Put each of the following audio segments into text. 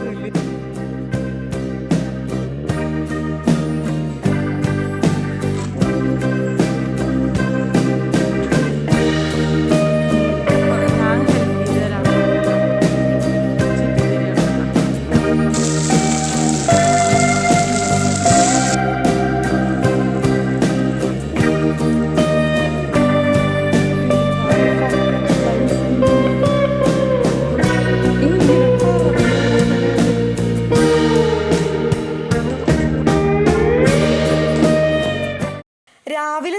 രാവിലെ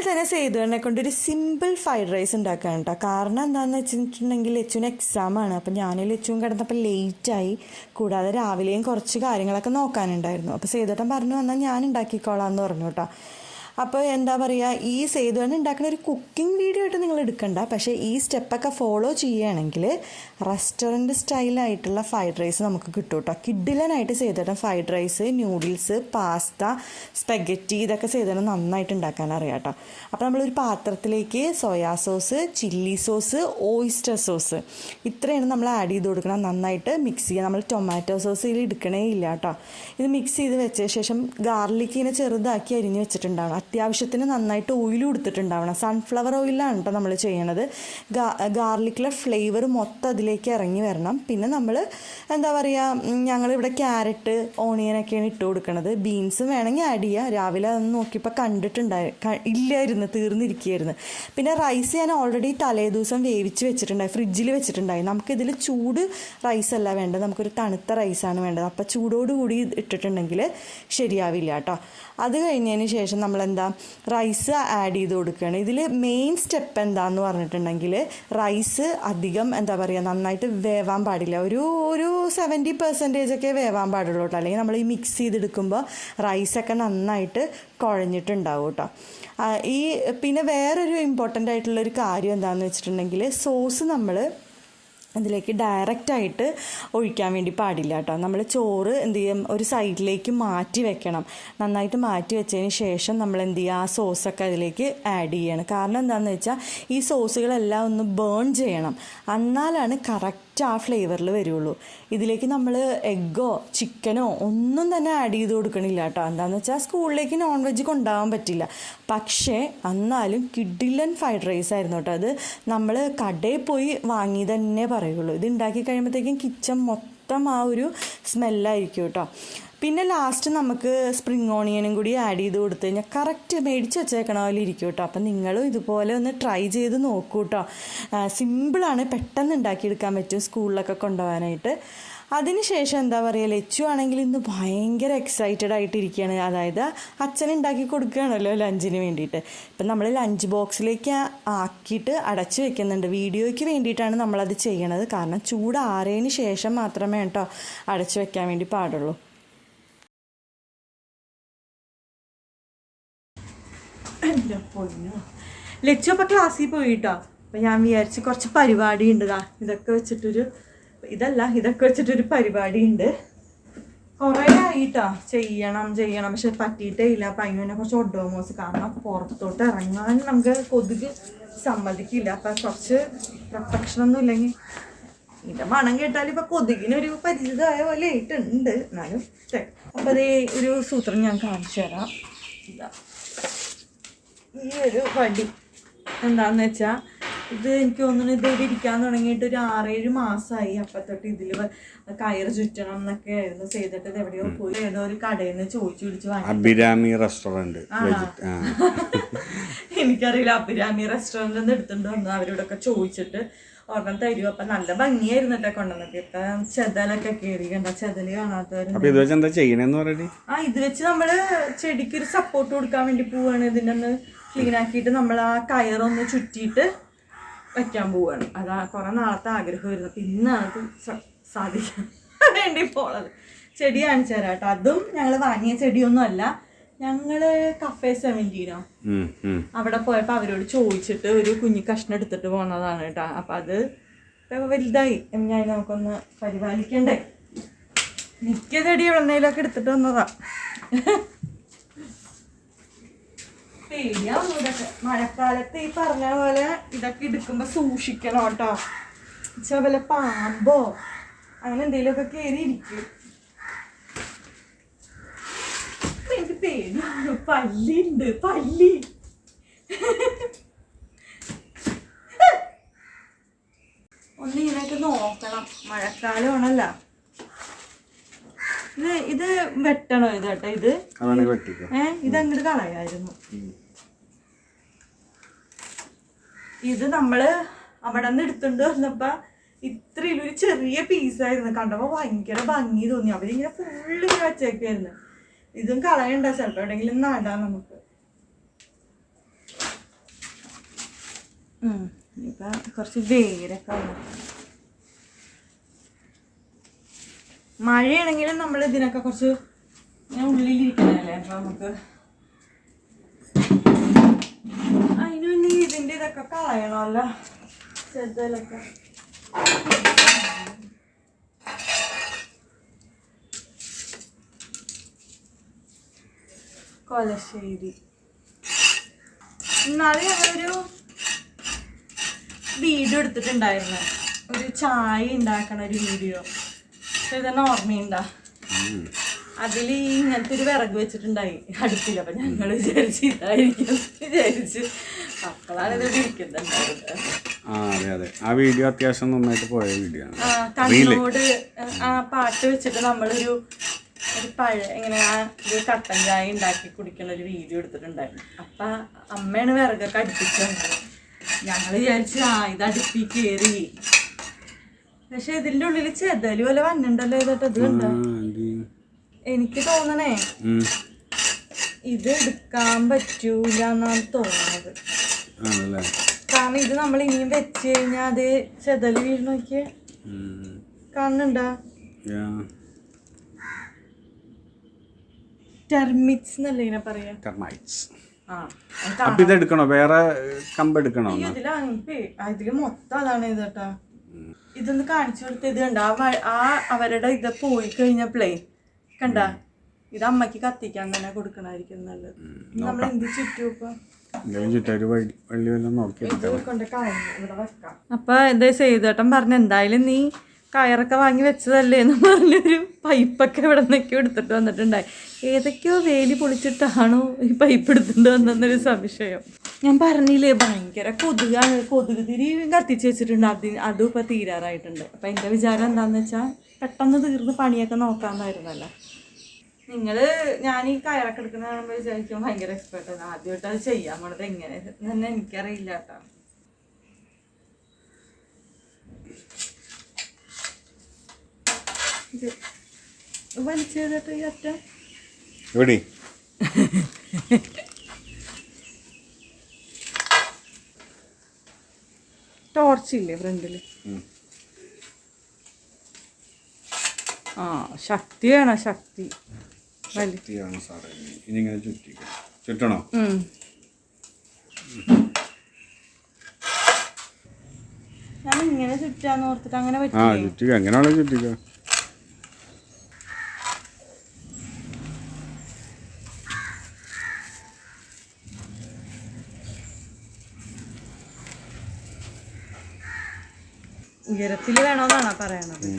തന്നെ സേതുവിനെ കൊണ്ടൊരു സിമ്പിൾ ഫ്രൈഡ് റൈസ് ഉണ്ടാക്കാൻ കേട്ടോ. കാരണം എന്താണെന്ന് വെച്ചിട്ടുണ്ടെങ്കിൽ ലച്ചുവിന് എക്സാമാണ്. അപ്പം ഞാൻ ലച്ചുവും കിടന്നപ്പോൾ ലേറ്റായി. കൂടാതെ രാവിലെയും കുറച്ച് കാര്യങ്ങളൊക്കെ നോക്കാനുണ്ടായിരുന്നു. അപ്പോൾ സേതുവേട്ടൻ പറഞ്ഞു വന്നാൽ ഞാൻ ഉണ്ടാക്കിക്കോളാം എന്ന് പറഞ്ഞു കേട്ടോ. അപ്പോൾ എന്താ പറയുക, ഈ സേതുവേട്ടൻ ഉണ്ടാക്കുന്ന ഒരു കുക്കിംഗ് വീഡിയോ ആയിട്ട് നിങ്ങൾ എടുക്കണ്ട. പക്ഷേ ഈ സ്റ്റെപ്പൊക്കെ ഫോളോ ചെയ്യുകയാണെങ്കിൽ റെസ്റ്റോറൻറ്റ് സ്റ്റൈലായിട്ടുള്ള ഫ്രൈഡ് റൈസ് നമുക്ക് കിട്ടും കേട്ടോ. കിഡിലനായിട്ട് സേതുവേട്ടൻ fried rice, noodles, pasta, spaghetti ഇതൊക്കെ സേതുവേട്ടൻ നന്നായിട്ട് ഉണ്ടാക്കാൻ അറിയാം കേട്ടോ. അപ്പോൾ നമ്മളൊരു പാത്രത്തിലേക്ക് soya sauce, chilli sauce, oyster sauce ഇത്രയാണ് നമ്മൾ ആഡ് ചെയ്ത് കൊടുക്കണം. നന്നായിട്ട് മിക്സ് ചെയ്യുക. നമ്മൾ ടൊമാറ്റോ സോസ് ഇതിൽ എടുക്കണേ ഇല്ല കേട്ടോ. ഇത് മിക്സ് ചെയ്ത് വെച്ച ശേഷം ഗാർലിക് ഇങ്ങനെ ചെറുതാക്കി അരിഞ്ഞ് വെച്ചിട്ടുണ്ടാവണം. അത്യാവശ്യത്തിന് നന്നായിട്ട് ഓയിൽ കൊടുത്തിട്ടുണ്ടാവണം. സൺഫ്ലവർ ഓയിലാണ് കേട്ടോ നമ്മൾ ചെയ്യണത്. ഗാർലിക്കിലെ ഫ്ലേവർ മൊത്തം അതിലേക്ക് ഇറങ്ങി വരണം. പിന്നെ നമ്മൾ എന്താ പറയുക, ഞങ്ങളിവിടെ ക്യാരറ്റ്, ഓണിയനൊക്കെയാണ് ഇട്ട് കൊടുക്കുന്നത്. ബീൻസും വേണമെങ്കിൽ ആഡ് ചെയ്യുക. രാവിലെ അതൊന്ന് നോക്കിയപ്പോൾ ഇല്ലായിരുന്നു, തീർന്നിരിക്കുകയായിരുന്നു. പിന്നെ റൈസ് ഞാൻ ഓൾറെഡി തലേ ദിവസം വേവിച്ച് വെച്ചിട്ടുണ്ടായി, ഫ്രിഡ്ജിൽ വെച്ചിട്ടുണ്ടായി. നമുക്കിതിൽ ചൂട് റൈസല്ല വേണ്ടത്, നമുക്കൊരു തണുത്ത റൈസാണ് വേണ്ടത്. അപ്പോൾ ചൂടോടുകൂടി ഇട്ടിട്ടുണ്ടെങ്കിൽ ശരിയാവില്ല കേട്ടോ. അത് കഴിഞ്ഞതിന് ശേഷം നമ്മളെന്താ റൈസ് ആഡ് ചെയ്ത് കൊടുക്കുകയാണ്. ഇതിൽ മെയിൻ സ്റ്റെപ്പ് എന്താണെന്ന് പറഞ്ഞിട്ടുണ്ടെങ്കിൽ റൈസ് അധികം എന്താ പറയുക നന്നായിട്ട് വേവാൻ പാടില്ല. ഒരു 70% വേവാൻ പാടുള്ളൂ കേട്ടോ. അല്ലെങ്കിൽ നമ്മൾ ഈ മിക്സ് ചെയ്തെടുക്കുമ്പോൾ റൈസൊക്കെ നന്നായിട്ട് കുഴഞ്ഞിട്ടുണ്ടാവും കേട്ടോ. പിന്നെ വേറൊരു ഇമ്പോർട്ടൻ്റ് ആയിട്ടുള്ളൊരു കാര്യം എന്താണെന്ന് വെച്ചിട്ടുണ്ടെങ്കിൽ സോസ് നമ്മൾ അതിലേക്ക് ഡയറക്റ്റായിട്ട് ഒഴിക്കാൻ വേണ്ടി പാടില്ല കേട്ടോ. നമ്മൾ ചോറ് എന്ത് ചെയ്യും, ഒരു സൈഡിലേക്ക് മാറ്റി വെക്കണം. നന്നായിട്ട് മാറ്റി വെച്ചതിന് ശേഷം നമ്മൾ എന്ത് ചെയ്യുക, ആ സോസൊക്കെ അതിലേക്ക് ആഡ് ചെയ്യണം. കാരണം എന്താണെന്ന് വെച്ചാൽ ഈ സോസുകളെല്ലാം ഒന്ന് ബേൺ ചെയ്യണം. എന്നാലാണ് കറക്റ്റ് ആ ഫ്ലേവറിൽ വരുള്ളൂ. ഇതിലേക്ക് നമ്മൾ എഗ്ഗോ ചിക്കനോ ഒന്നും തന്നെ ആഡ് ചെയ്ത് കൊടുക്കണില്ല കേട്ടോ. എന്താണെന്ന് വെച്ചാൽ സ്കൂളിലേക്ക് നോൺ വെജ് കൊണ്ടുപോകാൻ പറ്റില്ല. പക്ഷേ എന്നാലും കിഡിലൻ ഫ്രൈഡ് റൈസ് ആയിരുന്നു കേട്ടോ. അത് നമ്മൾ കടയിൽ പോയി വാങ്ങി തന്നെ പറയുള്ളൂ. ഇത് ഉണ്ടാക്കി കഴിയുമ്പോഴത്തേക്കും കിച്ചൺ മൊത്തം ആ ഒരു സ്മെല്ലായിരിക്കും കേട്ടോ. പിന്നെ ലാസ്റ്റ് നമുക്ക് സ്പ്രിങ് ഓണിയനും കൂടി ആഡ് ചെയ്ത് കൊടുത്തു കഴിഞ്ഞാൽ കറക്റ്റ് മേടിച്ച് വെച്ചേക്കണ പോലെ ഇരിക്കും കേട്ടോ. അപ്പം നിങ്ങളും ഇതുപോലെ ഒന്ന് ട്രൈ ചെയ്ത് നോക്കൂ കേട്ടോ. സിമ്പിളാണ്, പെട്ടെന്ന് ഉണ്ടാക്കിയെടുക്കാൻ പറ്റും സ്കൂളിലൊക്കെ കൊണ്ടുപോകാനായിട്ട്. അതിനുശേഷം എന്താ പറയുക, ലച്ചു ആണെങ്കിൽ ഇന്ന് ഭയങ്കര എക്സൈറ്റഡ് ആയിട്ടിരിക്കുകയാണ്. അതായത് അച്ഛൻ ഉണ്ടാക്കി കൊടുക്കുകയാണല്ലോ ലഞ്ചിന് വേണ്ടിയിട്ട്. ഇപ്പം നമ്മൾ ലഞ്ച് ബോക്സിലേക്ക് ആക്കിയിട്ട് അടച്ച് വെക്കുന്നുണ്ട്. വീഡിയോയ്ക്ക് വേണ്ടിയിട്ടാണ് നമ്മളത് ചെയ്യണത്. കാരണം ചൂടാറിയതിന് ശേഷം മാത്രമേ കേട്ടോ അടച്ച് വെക്കാൻ വേണ്ടി പാടുള്ളൂ. എൻ്റെ പൊന്നോ, ലച്ചു അപ്പം ക്ലാസ്സിൽ പോയിട്ടോ. അപ്പം ഞാൻ വിചാരിച്ച് കുറച്ച് പരിപാടി ഉണ്ട്. ഇതൊക്കെ വെച്ചിട്ടൊരു പരിപാടി ഉണ്ട്. കുറേ ആയിട്ടാ ചെയ്യണം പക്ഷെ പറ്റിയിട്ടേ ഇല്ല. അപ്പം അതിന് തന്നെ കുറച്ച് ഒഡോമോസ്, കാരണം പുറത്തോട്ട് ഇറങ്ങാൻ നമുക്ക് കൊതുക് സമ്മതിക്കില്ല. അപ്പം കുറച്ച് പ്രൊട്ടക്ഷനൊന്നും ഇല്ലെങ്കിൽ ഇതിൻ്റെ മണം കേട്ടാൽ ഇപ്പം കൊതുകിനൊരു പരിചിതമായ പോലെ ആയിട്ടുണ്ട്. എന്നാലും അപ്പം അതേ ഒരു സൂത്രം ഞാൻ കാണിച്ചു തരാം. ഇതാ ഈ ഒരു വടി എന്താണെന്ന് വെച്ചാൽ, ഇത് എനിക്ക് തോന്നുന്നു ഇതിൽ ഇരിക്കാൻ തുടങ്ങിയിട്ട് ഒരു 6-7 മാസമായി. അപ്പം തൊട്ട് ഇതിൽ കയറ് ചുറ്റണം എന്നൊക്കെ ആയിരുന്നു ചെയ്തിട്ട്. ഇത് എവിടെയോ പോയി ഏതോ ഒരു കടയിൽ നിന്ന് ചോദിച്ചു പിടിച്ച് വാങ്ങി. അഭിരാമി റെസ്റ്റോറൻറ്റ്, എനിക്കറിയില്ല. അഭിരാമി റെസ്റ്റോറൻറ്റിൽ നിന്ന് എടുത്തിട്ട് വന്നു. അവരോടൊക്കെ ചോദിച്ചിട്ട് ഒരെണ്ണം തരുമോ. അപ്പം നല്ല ഭംഗിയായിരുന്നു കേട്ടോ കൊണ്ടുവന്നിട്ട്. ഇപ്പം ചെതലൊക്കെ കയറി കണ്ട, ചെതല് കാണാത്തവർ. ഇത് വെച്ച് നമ്മള് ചെടിക്കൊരു സപ്പോർട്ട് കൊടുക്കാൻ വേണ്ടി പോവാണ്. ഇതിൻ്റെ ഒന്ന് ക്ലീൻ ആക്കിയിട്ട് നമ്മൾ ആ കയറൊന്ന് ചുറ്റിയിട്ട് വയ്ക്കാൻ പോവുകയാണ്. അതാ കുറേ നാളത്തെ ആഗ്രഹമായിരുന്നു. അപ്പം ഇന്നാണ് അത് സാധിക്കാൻ വേണ്ടി പോണത്. ചെടി കാണിച്ചു തരാം കേട്ടോ. അതും ഞങ്ങൾ വാങ്ങിയ ചെടിയൊന്നും അല്ല. ഞങ്ങൾ കഫേ 17 അവിടെ പോയപ്പോൾ അവരോട് ചോദിച്ചിട്ട് ഒരു കുഞ്ഞി കഷ്ണം എടുത്തിട്ട് പോകുന്നതാണ് കേട്ടോ. അപ്പം അത് വലുതായി. ഞാൻ നമുക്കൊന്ന് പരിപാലിക്കണ്ടേ. മിക്ക ചെടി എവിടെന്നേലൊക്കെ എടുത്തിട്ട് വന്നതാ. പേടിയാവുന്നു ഇതൊക്കെ. മഴക്കാലത്ത് ഈ പറഞ്ഞ പോലെ ഇതൊക്കെ എടുക്കുമ്പോൾ സൂക്ഷിക്കണം കേട്ടോ. വല്ല പാമ്പോ അങ്ങനെ എന്തെങ്കിലുമൊക്കെ കയറി ഇരിക്കും. പേടിയാണ്. പല്ലിണ്ട്, പല്ലി. ഒന്ന് ഇങ്ങനെയൊക്കെ നോക്കണം. മഴക്കാലമാണല്ല. ഇത് വെട്ടണോ ഇത് കേട്ടോ? ഇത് ഇതങ്ങോട്ട് കളയായിരുന്നു. ഇത് നമ്മള് അവിടെ നിന്ന് എടുത്തോണ്ട് വന്നപ്പോ ഇത്രയൊരു ചെറിയ പീസായിരുന്നു. കണ്ടപ്പോ ഭയങ്കര ഭംഗി തോന്നി. അവരിങ്ങനെ ഫുള്ള് ഇങ്ങനെ വെച്ചേക്കായിരുന്നു. ഇതും കളയണ്ട, ചിലപ്പോ എവിടെയെങ്കിലും നടാം നമുക്ക്. ഇപ്പൊ കുറച്ച് വേരൊക്കെ വന്നു. മഴയാണെങ്കിലും നമ്മൾ ഇതിനൊക്കെ കുറച്ച് ഉള്ളിലിരിക്കണല്ലേ, അപ്പൊ നമുക്ക് അതിനുവേണ്ടി ഇതിന്റെ ഇതൊക്കെ കളയണമല്ലോ, ചെറുതലൊക്കെ. കൊലശ്ശേരി ഇന്നാളെ ഞങ്ങളൊരു വീഡിയോ എടുത്തിട്ടുണ്ടായിരുന്നു, ഒരു ചായ ഉണ്ടാക്കണ ഒരു വീഡിയോ. പക്ഷെ ഇതന്നെ ഓർമ്മയുണ്ടാ? അതിൽ ഇങ്ങനത്തെ ഒരു വിറക് വെച്ചിട്ടുണ്ടായി അടുപ്പില്ല. അപ്പൊ ഞങ്ങൾ വിചാരിച്ച് ഇതായിരിക്കും വിചാരിച്ച്. അപ്പോഴാണ് ഇത് ഇരിക്കുന്നുണ്ടായിരുന്നത്. ആ വീഡിയോ അത്യാവശ്യം നന്നായിട്ട് പോയ വീഡിയോ. കണ്ണോട് ആ പാട്ട് വെച്ചിട്ട് നമ്മളൊരു ഇങ്ങനെ ഒരു കട്ടൻ ചായ ഉണ്ടാക്കി കുടിക്കുന്ന ഒരു വീഡിയോ എടുത്തിട്ടുണ്ടായിരുന്നു. അപ്പൊ അമ്മയാണ് വിറകൊക്കെ അടുപ്പിച്ചത്. ഞങ്ങൾ വിചാരിച്ചു ഇത് അടുപ്പി കയറി. പക്ഷെ ഇതിന്റെ ഉള്ളിൽ ചെതല് പോലെ വന്നിണ്ടല്ലോ. ഇതട്ടോ ഇത് കണ്ടോ? എനിക്ക് തോന്നണേ ഇത് എടുക്കാൻ പറ്റൂല എന്നാണ് തോന്നുന്നത്. കാരണം ഇത് നമ്മൾ ഇനിയും വെച്ച് കഴിഞ്ഞാൽ അത് ചെതല് വീഴ്. നോക്കിയേ, കാണുന്നുണ്ടാ? ടെർമിറ്റ്സ് എന്നല്ലേ ഇങ്ങനെ പറയാ? ഇതെടുക്കണോ? വേറെ കമ്പ് എടുക്കണോ? ഇതില് മൊത്തം അതാണ് ഇത് കേട്ടാ. ഇതൊന്ന് കാണിച്ചു കൊടുത്ത. ഇത് കണ്ട ആ അവരുടെ ഇത് പോയി കഴിഞ്ഞപ്പോഴേ കണ്ട, ഇത് അമ്മക്ക് കത്തിക്കാൻ തന്നെ കൊടുക്കണായിരിക്കും നല്ലത്. നമ്മൾ എന്ത് ചുറ്റും അപ്പൊ എന്താ ചെയ്തേട്ടൻ പറഞ്ഞ, എന്തായാലും നീ കയറൊക്കെ വാങ്ങി വെച്ചതല്ലേ എന്ന് പറഞ്ഞൊരു പൈപ്പൊക്കെ ഇവിടെ നിന്നൊക്കെ എടുത്തിട്ട് വന്നിട്ടുണ്ടായി. ഏതൊക്കെയോ വേലി പൊളിച്ചിട്ടാണോ ഈ പൈപ്പ് എടുത്തിട്ട് വന്നൊരു സംശയം. ഞാൻ പറഞ്ഞില്ലേ ഭയങ്കര കൊതുകാണ്. കൊതുക് തിരി കത്തിച്ച് വെച്ചിട്ടുണ്ട്. അതും ഇപ്പം തീരാറായിട്ടുണ്ട്. അപ്പം എൻ്റെ വിചാരം എന്താണെന്ന് വെച്ചാൽ പെട്ടെന്ന് തീർന്ന് പണിയൊക്കെ നോക്കാമെന്നായിരുന്നല്ലോ. ഞാൻ ഈ കയറൊക്കെ എടുക്കുന്ന കാണുമ്പോൾ വിചാരിക്കും ഭയങ്കര എക്സ്പെർട്ടാണ്. ആദ്യമായിട്ട് അത് ചെയ്യാൻ പോണത് എങ്ങനെ തന്നെ എനിക്കറിയില്ല കേട്ടോ. വലിച്ചു ചെയ്തിട്ട് ഈ അറ്റ ടോർച്ചില്ലേ ഫ്രണ്ടില്? ശക്തി വേണം, ശക്തി. ചുറ്റണോ? ഞാൻ ഇങ്ങനെ ചുറ്റാന്ന് ഓർത്തിട്ട് അങ്ങനെ പറ്റില്ല. എങ്ങനെയാണോ ചുറ്റിക്ക. ഉയരത്തില് വേണോന്നാണോ പറയണത്?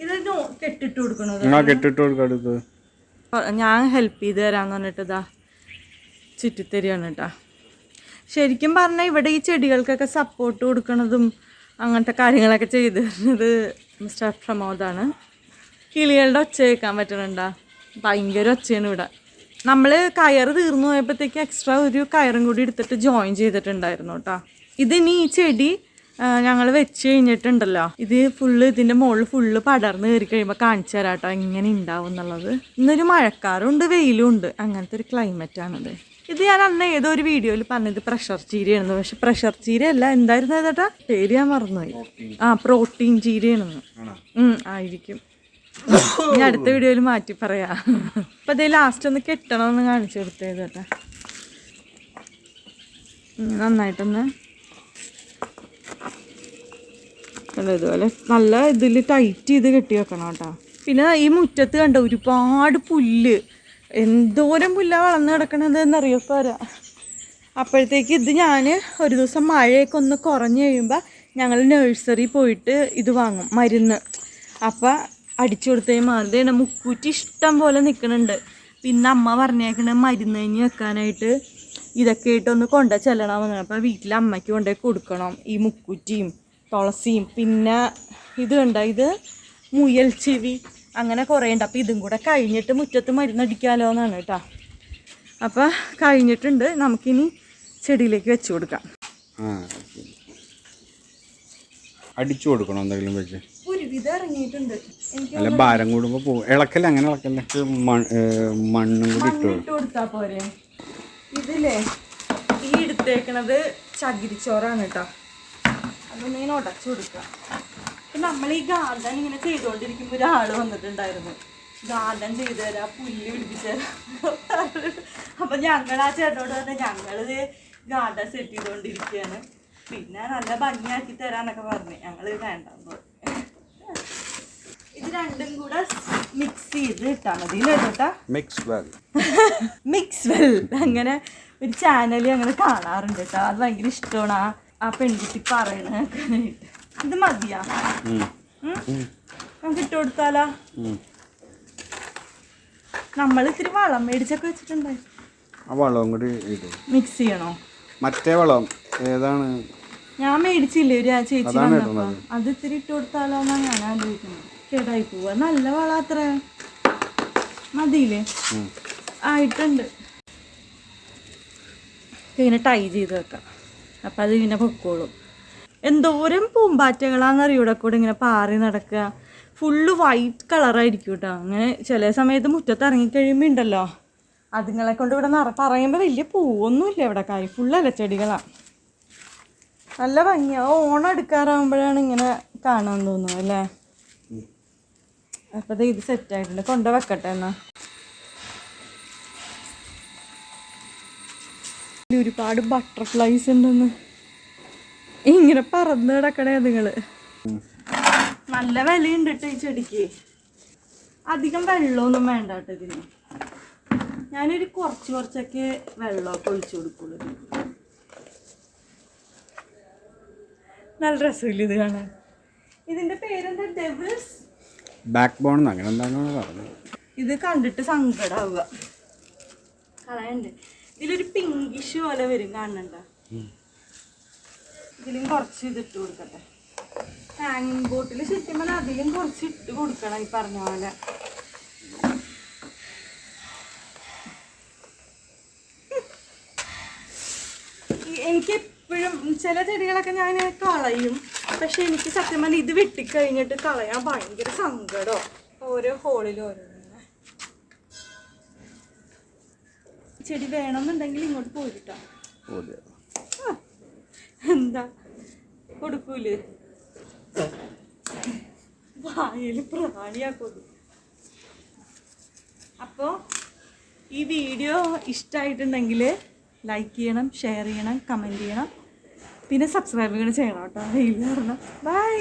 ഇത് കെട്ടിട്ട് കൊടുക്കണത് ഞാൻ ഹെൽപ്പ് ചെയ്ത് തരാന്ന് പറഞ്ഞിട്ട് ഇതാ ചുറ്റിത്തരികയാണ് കേട്ടാ. ശരിക്കും പറഞ്ഞാൽ ഇവിടെ ഈ ചെടികൾക്കൊക്കെ സപ്പോർട്ട് കൊടുക്കണതും അങ്ങനത്തെ കാര്യങ്ങളൊക്കെ ചെയ്ത് തരുന്നത് മിസ്റ്റർ പ്രമോദാണ്. കിളികളുടെ ഒച്ച കേൾക്കാൻ പറ്റണുണ്ടാ? ഭയങ്കര ഒച്ചയാണ് ഇവിടെ. നമ്മൾ കയറ് തീർന്നു പോയപ്പോഴത്തേക്ക് എക്സ്ട്രാ ഒരു കയറും കൂടി എടുത്തിട്ട് ജോയിൻ ചെയ്തിട്ടുണ്ടായിരുന്നു കേട്ടോ. ഇതിനി ഈ ചെടി ഞങ്ങൾ വെച്ച് കഴിഞ്ഞിട്ടുണ്ടല്ലോ, ഇത് ഫുള്ള് ഇതിൻ്റെ മുകളിൽ ഫുള്ള് പടർന്ന് കയറി കഴിയുമ്പോൾ കാണിച്ചു തരാം കേട്ടോ എങ്ങനെ ഉണ്ടാവും എന്നുള്ളത്. ഇന്നൊരു മഴക്കാറുണ്ട്, വെയിലും ഉണ്ട്, അങ്ങനത്തെ ഒരു ക്ലൈമറ്റാണിത്. ഇത് ഞാൻ അന്ന് ഏതോ ഒരു വീഡിയോയിൽ പറഞ്ഞത് പ്രഷർ ചീരയാണെന്ന്. പക്ഷെ പ്രഷർ ചീരയല്ല, എന്തായിരുന്നു ചേട്ടാ പേര് ഞാൻ മറന്നുപോയി. പ്രോട്ടീൻ ചീരയാണെന്ന് ആയിരിക്കും. ഞാൻ അടുത്ത വീഡിയോയിൽ മാറ്റി പറയാം. അപ്പം അതേ ലാസ്റ്റ് ഒന്ന് കെട്ടണമെന്ന് കാണിച്ചു കൊടുത്തേ ചേട്ടാ. നന്നായിട്ടൊന്ന് ഇതുപോലെ നല്ല ഇതിൽ ടൈറ്റ് ചെയ്ത് കെട്ടി വെക്കണം കേട്ടോ. പിന്നെ ഈ മുറ്റത്ത് കണ്ട ഒരുപാട് പുല്ല്, എന്തോരം പുല്ലാണ് വളർന്ന് കിടക്കണത് എന്നറിയോ പോരാ. അപ്പോഴത്തേക്ക് ഇത് ഞാൻ ഒരു ദിവസം മഴയൊക്കെ ഒന്ന് കുറഞ്ഞ് കഴിയുമ്പോൾ ഞങ്ങൾ നഴ്സറി പോയിട്ട് ഇത് വാങ്ങും, മരുന്ന്. അപ്പം അടിച്ചു കൊടുത്തേ മാറുതേണ്. മുക്കൂറ്റി ഇഷ്ടം പോലെ നിൽക്കുന്നുണ്ട്. പിന്നെ അമ്മ പറഞ്ഞേക്കണ മരുന്ന് കഴിഞ്ഞ് വെക്കാനായിട്ട് ഇതൊക്കെ ഇട്ടൊന്ന് കൊണ്ടു ചെല്ലണമെന്ന്. അപ്പോൾ വീട്ടിൽ അമ്മയ്ക്ക് കൊണ്ടുപോയി കൊടുക്കണം ഈ മുക്കൂറ്റിയും തുളസിയും. പിന്നെ ഇത് കണ്ടോ, ഇത് മുയൽ ചെവി, അങ്ങനെ കുറേ ഉണ്ട്. അപ്പോൾ ഇതും കൂടെ കഴിഞ്ഞിട്ട് മുറ്റത്ത് മരുന്നടിക്കാമല്ലോ എന്നാണ് കേട്ടോ. അപ്പോൾ കഴിഞ്ഞിട്ടുണ്ട്, നമുക്കിനി ചെടിയിലേക്ക് വെച്ച് കൊടുക്കാം. അടിച്ചു കൊടുക്കണം എന്തെങ്കിലും വെച്ച്. ഒരുവിധം ഇറങ്ങിയിട്ടുണ്ട്. അല്ല ഭാരം കൂടുമ്പോൾ പോകും. ഇളക്കല്ല, അങ്ങനെ ഇളക്കല്ല, മണ്ണും കൂടി ഇട്ട് കൊടുത്താൽ പോരെ. ഇതില്ലേ ഈ എടുത്തേക്കണത് ചകിരിച്ചോറാണ് കേട്ടോ. അതൊന്ന് ഇങ്ങനെ ഉടച്ചു കൊടുക്കാം. അപ്പം നമ്മൾ ഈ ഗാർഡൻ ഇങ്ങനെ ചെയ്തുകൊണ്ടിരിക്കുമ്പോൾ ഒരാൾ വന്നിട്ടുണ്ടായിരുന്നു, ഗാർഡൻ ചെയ്തു തരാം, പുല്ല് പിടിപ്പിച്ചു തരാം. അപ്പം ഞങ്ങൾ ആ ചേട്ടനോട് പറഞ്ഞാൽ ഞങ്ങളിത് ഗാർഡൻ സെറ്റ് ചെയ്തുകൊണ്ടിരിക്കുകയാണ്, പിന്നെ നല്ല ഭംഗിയാക്കി തരാന്നൊക്കെ പറഞ്ഞു. ഞങ്ങൾ വേണ്ടെന്ന് പറഞ്ഞു. ഇത് രണ്ടും കൂടെ മിക്സ് ചെയ്ത് ഇട്ടാൽ മതി കേട്ടോ. മിക്സ് വെൽ അങ്ങനെ ഒരു ചാനൽ ഞങ്ങൾ കാണാറുണ്ട് കേട്ടോ. അത് ഭയങ്കര ഇഷ്ടമാണ് ആ പെൺകുട്ടി പറയണായിട്ട്. ഇത് മതിയാ, നമുക്ക് ഇട്ട് കൊടുത്താലോ. നമ്മൾ ഇത്തിരി വളം മേടിച്ചൊക്കെ വെച്ചിട്ടുണ്ടായി. ആ വളം കൂടി മിക്സ് ചെയ്യണോ? മറ്റേ വളം ഏതാണ്? ഞാൻ മേടിച്ചില്ലേ ഒരു ചേച്ചി വന്നപ്പോ, അത് ഇത്തിരി ഇട്ട് കൊടുത്താലോ എന്നാണ് ഞാൻ ആലോചിക്കുന്നത്. കേടായി പോവാ. നല്ല വളം അത്ര മതിയില്ലേ? ആയിട്ടുണ്ട്. ഇങ്ങനെ ടൈ ചെയ്ത് വെക്കാം, അപ്പം അത് ഇങ്ങനെ പൊക്കോളും. എന്തോരം പൂമ്പാറ്റകളാണെന്നറിയോ ഇവിടെ കൂടെ ഇങ്ങനെ പാറി നടക്കുക. ഫുള്ള് വൈറ്റ് കളറായിരിക്കും കേട്ടോ. അങ്ങനെ ചില സമയത്ത് മുറ്റത്ത് ഇറങ്ങിക്കഴിയുമ്പോൾ ഉണ്ടല്ലോ, അതുങ്ങളെ കൊണ്ട് ഇവിടെ പറയുമ്പോൾ വലിയ പൂവൊന്നുമില്ല ഇവിടെ, കാര്യം ഫുള്ളല്ല ചെടികളാണ്. നല്ല ഭംഗിയാണ്. ഓണം എടുക്കാറാകുമ്പോഴാണ് ഇങ്ങനെ കാണാൻ തോന്നുന്നത് അല്ലേ. അപ്പം ഇത് സെറ്റായിട്ടുണ്ട്, കൊണ്ടു വെക്കട്ടെ എന്നാ. ഒരുപാട് ബട്ടർഫ്ലൈസ് ഉണ്ടെന്ന് ഇങ്ങനെ പറന്ന് കിടക്കണേ അതുങ്ങൾ. നല്ല വിലയുണ്ട് കേട്ടോ ഈ ചെടിക്ക്. അധികം വെള്ളമൊന്നും വേണ്ട കേട്ടോ ഇതിന്. ഞാനൊരു കുറച്ചൊക്കെ വെള്ളമൊക്കെ ഒഴിച്ചു കൊടുക്കുള്ളൂ. നല്ല രസമില്ല ഇത് കാണാൻ. ഇതിന്റെ പേരെന്താ? ഡെവിൾസ് ബാക്ക് ബോൺ അങ്ങനെ എന്താണെന്ന് പറഞ്ഞത്. ഇത് കണ്ടിട്ട് സങ്കടാവുക. കളയണ്ട്. ഇതിലൊരു പിങ്കിഷ് പോലെ വരും, കാണണ്ട. ഇതിലും കുറച്ച് ഇതിട്ട് കൊടുക്കട്ടെ. ഹാങ്ങിങ് ബോട്ടിൽ ശരിക്കും പറഞ്ഞാൽ അധികം കുറച്ച് ഇട്ട് കൊടുക്കണം ഈ പറഞ്ഞ പോലെ. എനിക്ക് എപ്പോഴും ചില ചെടികളൊക്കെ ഞാൻ കളയും, പക്ഷെ എനിക്ക് സത്യം പറഞ്ഞാൽ ഇത് വെട്ടിക്കഴിഞ്ഞിട്ട് കളയാൻ ഭയങ്കര സങ്കടം. ഓരോ ഹോളിലും ഓരോന്നിങ്ങനെ. ചെടി വേണമെന്നുണ്ടെങ്കിൽ ഇങ്ങോട്ട് പോയിട്ടാ. എന്താ കൊടുക്കൂല്, വായല് പ്രാണിയാക്കൊതു. അപ്പോൾ ഈ വീഡിയോ ഇഷ്ടമായിട്ടുണ്ടെങ്കിൽ ലൈക്ക് ചെയ്യണം, ഷെയർ ചെയ്യണം, കമൻറ്റ് ചെയ്യണം, പിന്നെ സബ്സ്ക്രൈബ് ചെയ്യണം കേട്ടോ. വെയിൽ കാരണം. ബൈ.